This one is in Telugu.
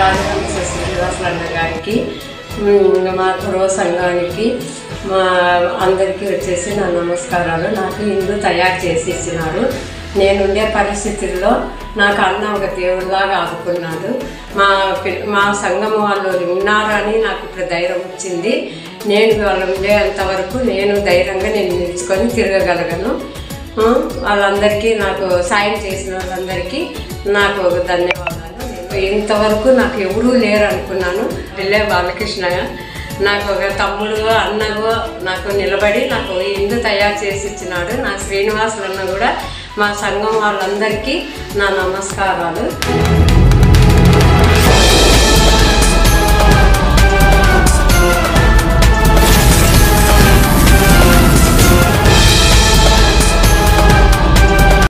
రాజవంశ శ్రీనివాసులన్న గారికి, మా ధ్రువ సంఘానికి, మా అందరికీ వచ్చేసి నా నమస్కారాలు. నాకు ఇల్లు తయారు చేసి ఇచ్చినారు. నేనుండే పరిస్థితుల్లో నాకు అన్న ఒక దేవుడిలాగా ఆదుకున్నాడు. మా సంఘం వాళ్ళు ఉన్నారని నాకు ఇప్పుడు ధైర్యం వచ్చింది. నేను వాళ్ళు ఉండేంతవరకు నేను ధైర్యంగా నిలుచుకొని తిరగగలను. వాళ్ళందరికీ నాకు సాయం చేసిన వాళ్ళందరికీ నాకు ధన్యవాదాలు. ఇంతవరకు నాకు ఎవరూ లేరు అనుకున్నాను. ఢిల్లీ బాలకృష్ణ నాకు ఒక తమ్ముడు అన్నగో నాకు నిలబడి నాకు ఇల్లు తయారు చేసి ఇచ్చినాడు. నా శ్రీనివాసులు అన్న కూడా మా సంఘం వాళ్ళందరికీ నా నమస్కారాలు.